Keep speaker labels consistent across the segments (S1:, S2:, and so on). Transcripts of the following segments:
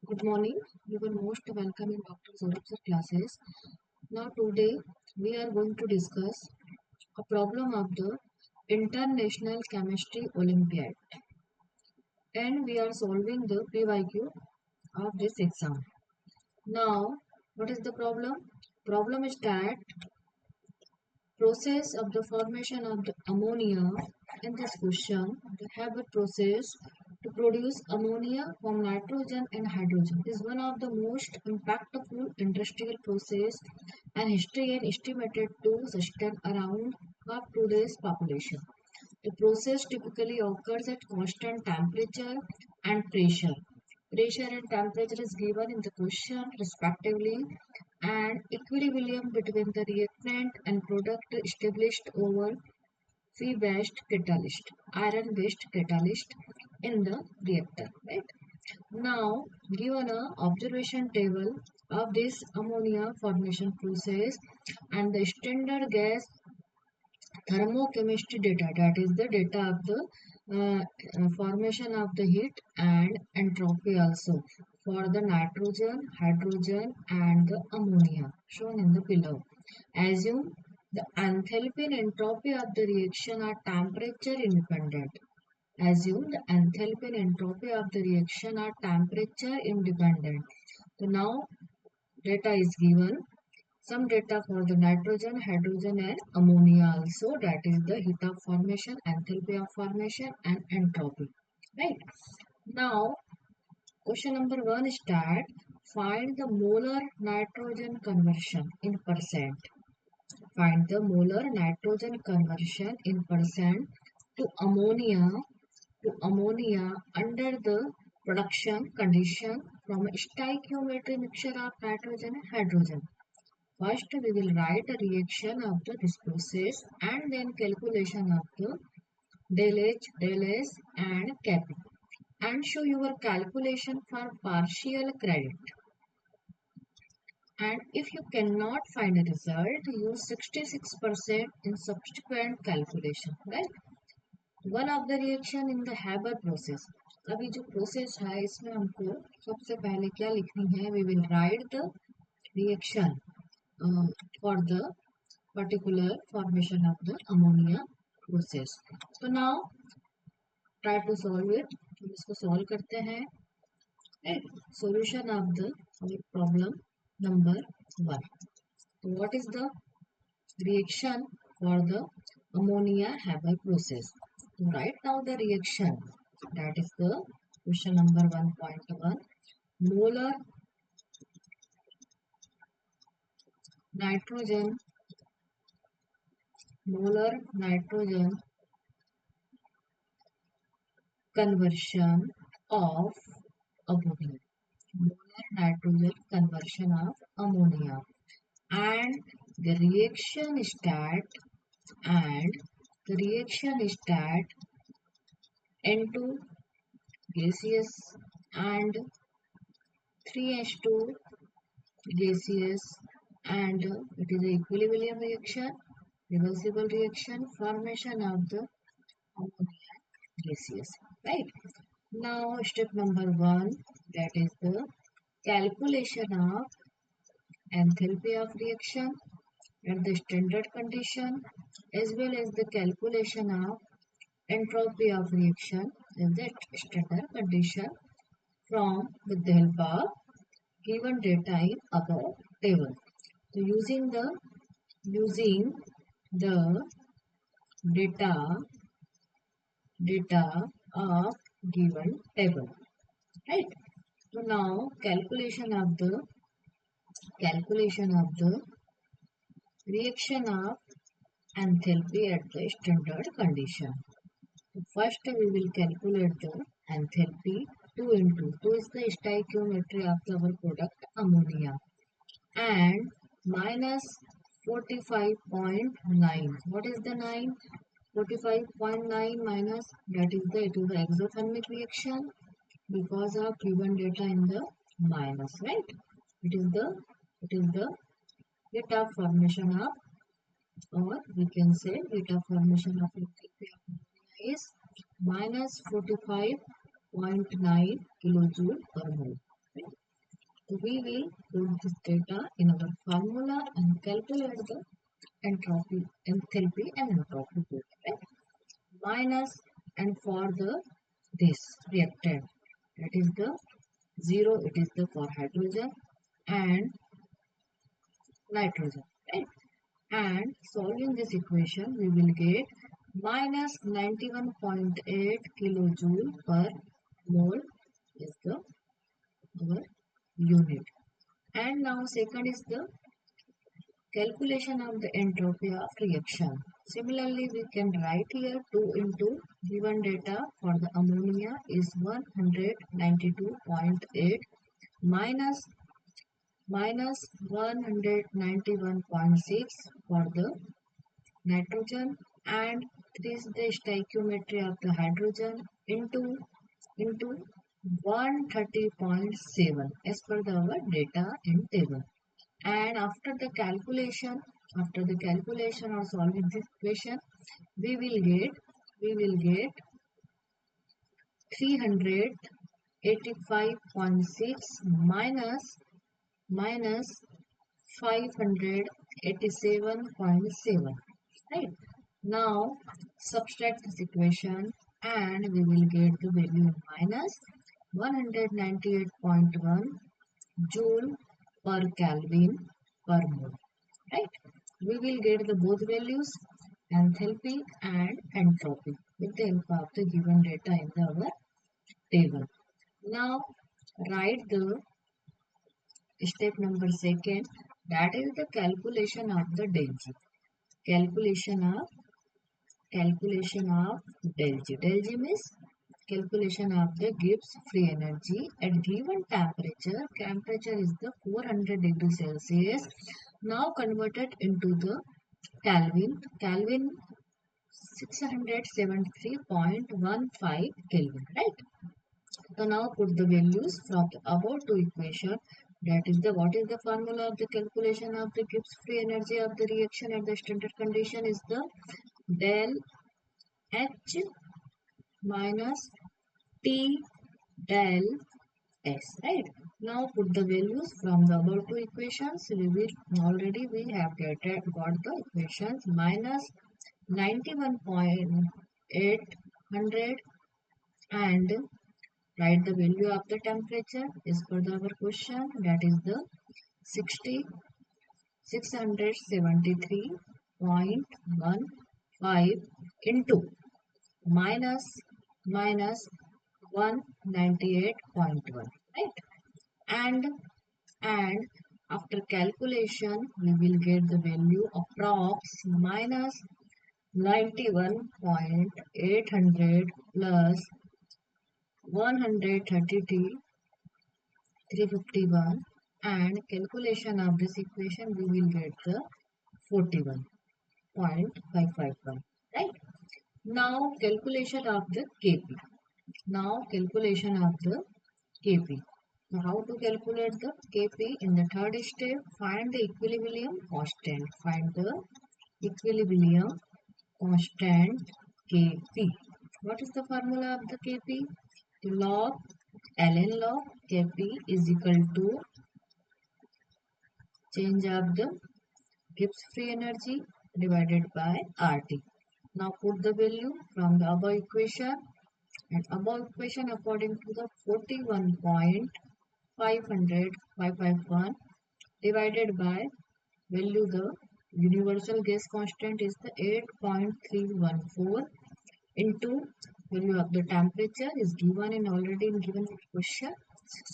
S1: Good morning. You are most welcome in Dr. Saurabh's classes. Now today we are going to discuss a problem of the International Chemistry Olympiad, and we are solving the PYQ of this exam. Now, what is the problem? Problem is that process of the formation of the ammonia in this question, the Haber process to produce ammonia from nitrogen and hydrogen is one of the most impactful industrial process and history and estimated to sustain around half today's population. The process typically occurs at constant temperature and pressure. Pressure and temperature is given in the question respectively, and equilibrium between the reactant and product established over Fe-based catalyst, iron-based catalyst in the reactor. Right now, given a observation table of this ammonia formation process and the standard gas thermochemistry data, that is the data of the formation of the heat and entropy also for the nitrogen, hydrogen and the ammonia shown in the below. Assume the enthalpy and entropy of the reaction are temperature independent. Assume the enthalpy and entropy of the reaction are temperature independent. So now data is given, some data for the nitrogen, hydrogen and ammonia also, that is the heat of formation, enthalpy of formation and entropy. Right. Now question number 1 is that find the molar nitrogen conversion in percent. Find the molar nitrogen conversion in percent to ammonia under the production condition from a stoichiometry mixture of nitrogen and hydrogen. First, we will write a reaction of this process and then calculation of the del H, del S and Kp, and show your calculation for partial credit. And if you cannot find a result, use 66% in subsequent calculation. Right? One of the reaction in the Haber process. अभी जो process है इसमें हमको सबसे पहले क्या लिखनी है? We will write the reaction for the particular formation of the ammonia process. So now try to solve it. हम इसको solve करते हैं. Solution of the problem number 1. So what is the reaction for the ammonia Haber process? So write now the reaction. That is the question number 1.1. Molar nitrogen conversion of ammonia. Molar nitrogen conversion of ammonia, and the reaction start N2 gaseous and 3H2 gaseous, and it is an equilibrium reaction, reversible reaction, formation of the ammonia gaseous. Right. Now step number 1, that is the calculation of enthalpy of reaction at the standard condition, as well as the calculation of entropy of reaction in the standard condition from with the help of given data in above table. So using the data of given table. Right. So now calculation of the reaction of enthalpy at the standard condition. So first we will calculate the enthalpy. 2 into 2 is the stoichiometry of our product ammonia, and minus 45.9. What is the 9? 45.9 minus, that is the exothermic reaction because of given data in the minus. Right? It is the rate of formation of, or we can say rate of formation of enthalpy of ammonia is minus 45.9 kilojoule per mole. So we will put this data in our formula and calculate the entropy, enthalpy and entropy both, right? Minus and for the this reactant, that is the 0, it is the for hydrogen and nitrogen, right? And solving this equation, we will get minus 91.8 kilojoule per mole is the our unit. And now second is the calculation of the entropy of reaction. Similarly, we can write here 2 into given data for the ammonia is 192.8 minus 191.6 for the nitrogen, and this is the stoichiometry of the hydrogen into 130.7 as per our data in table. And after the calculation or solving this equation, we will get 385.6 minus 587.7, right? Now subtract this equation and we will get the value minus 198.1 joule per Kelvin per mole, right? We will get the both values, enthalpy and entropy, with the help of the given data in our table. Now write the step number second, that is the calculation of the del G. Calculation of del G. Del G means calculation of the Gibbs free energy at given temperature. Temperature is the 400 degrees Celsius. Now converted into the Kelvin. Kelvin 673.15 Kelvin, right? So now put the values from the above two equation. That is the what is the formula of the calculation of the Gibbs free energy of the reaction at the standard condition is the del H minus T del S, right? Now put the values from the above two equations. We have got the equations minus 91.800 and write the value of the temperature is per our question, that is the 673.15 into minus 198.1, right? And after calculation we will get the value approx minus 91.800 plus 133.351, and calculation of this equation we will get the 41.551, right? Now calculation of the Kp. Now how to calculate the Kp? In the third step, find the equilibrium constant. Find the equilibrium constant Kp. What is the formula of the Kp? The log ln log Kp is equal to change of the Gibbs free energy divided by RT. Now put the value from the above equation, and above equation according to the 41.551 divided by value the universal gas constant is the 8.314 into value of the temperature is given in already in given question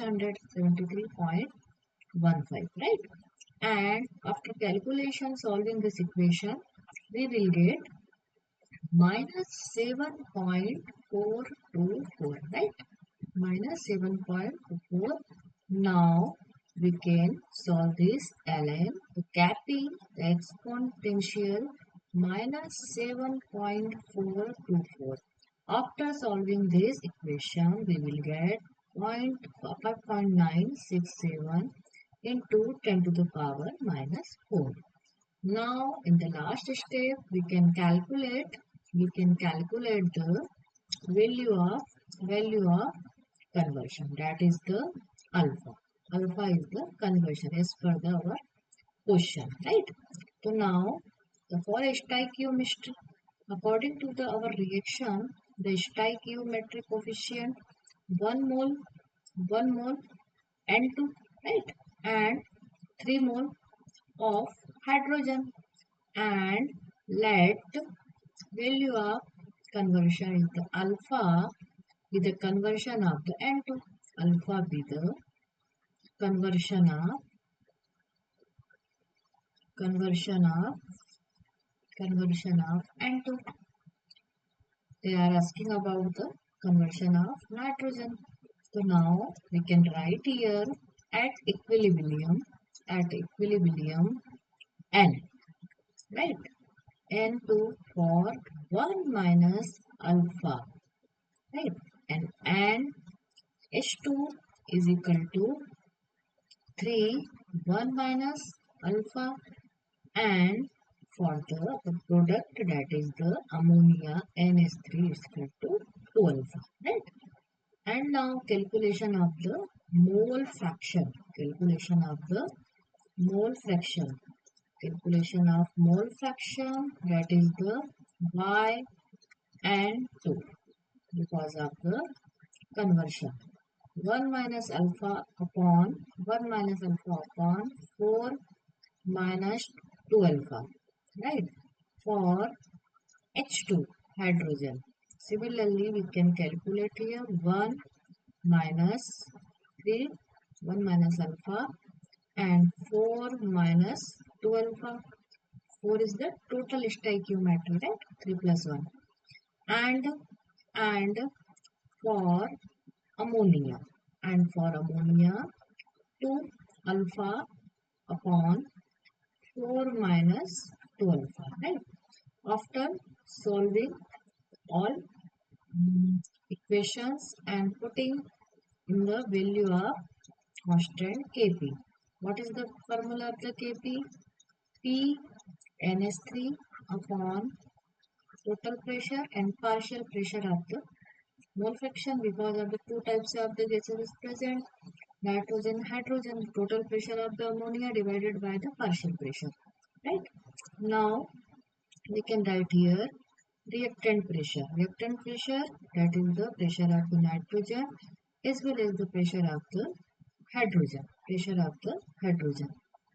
S1: 673.15, right? And after calculation solving this equation we will get minus 7.424, right? Minus 7.4. Now we can solve this ln the Kp the exponential minus 7.424. After solving this equation we will get 5.967 into 10 to the power minus 4. Now in the last step we can calculate the value of conversion, that is the alpha. Alpha is the conversion as per our question, right? So now, for stoichiometry, according to our reaction, the stoichiometric coefficient 1 mole, 1 mole N2, right? And 3 mole of hydrogen, and let value of conversion is the alpha with the conversion of the N2, alpha with the conversion of conversion of N2. They are asking about the conversion of nitrogen. So now we can write here at equilibrium N, right? N2 for 1 minus alpha, right? And N H2 is equal to 3 1 minus alpha, and for the product, that is the ammonia NH3 is equal to 2 alpha, right? And now calculation of the mole fraction, calculation of the mole fraction, calculation of mole fraction, that is the Y and 2 because of the conversion. 1 minus alpha upon 1 minus alpha upon 4 minus 2 alpha, right? For H2 hydrogen. Similarly, we can calculate here 1 minus 3, 1 minus alpha, and 4 minus 2 alpha. 4 is the total stoichiometry, right? 3 plus 1. And for ammonia, and for ammonia 2 alpha upon 4 minus 2 alpha, right? After solving all equations and putting in the value of constant Kp. What is the formula of the Kp? P NH3 upon total pressure and partial pressure of the mole fraction, because of the two types of the gases is present, nitrogen, hydrogen, total pressure of the ammonia divided by the partial pressure, right? Now we can write here reactant pressure. Reactant pressure, that is the pressure of the nitrogen as well as the pressure of the hydrogen. Pressure of the hydrogen.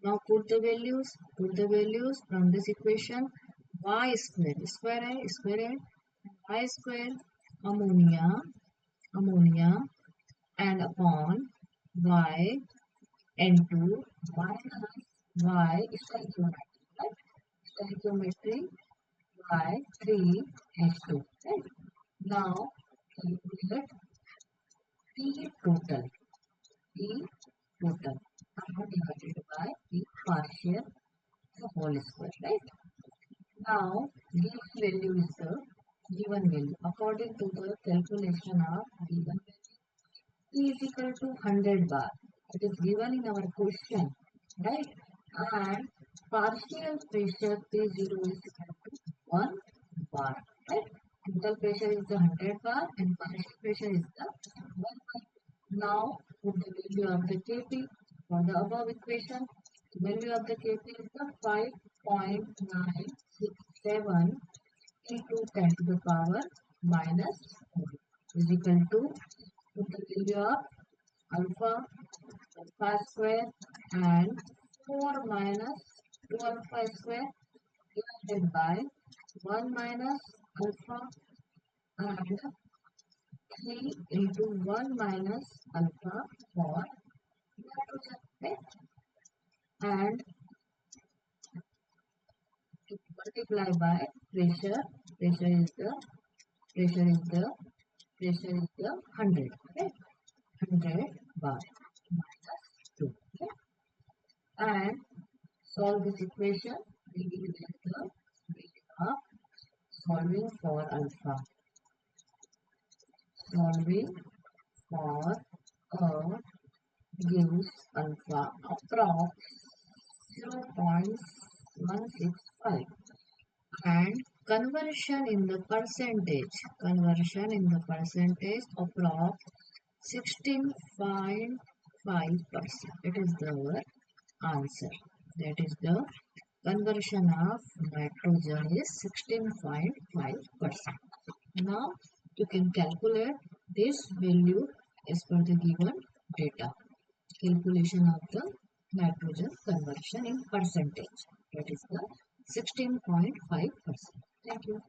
S1: Now put the values from this equation. Y square, square I, y square ammonia and upon y N2 minus y stoichiometry, right? Stoichiometry y 3 H2, right? Now calculate P total, P total divided by P partial, the whole square, right? Now given value is the given value. According to the calculation of given value, P is equal to 100 bar. It is given in our question, right? And partial pressure P0 is equal to 1 bar, right? Total pressure is the 100 bar and partial pressure is the 1 bar. Now put the value of the Kp for the above equation. The value of the Kp is the 5.967 into 10 to the power minus 4 is equal to the value of alpha square and 4 minus 2 alpha square divided by 1 minus alpha and 3 into 1 minus alpha for nitrogen, right? And to multiply by pressure, pressure is the 100, right? 100 bar minus 2, okay? And solve this equation. We will get the value of solving for alpha. Solving for gives alpha approx 0.165 and conversion in the percentage approx 16.5 It is our answer. That is the conversion of nitrogen is 16.5%. Now you can calculate this value as per the given data. Calculation of the nitrogen conversion in percentage. That is the 16.5%. Thank you.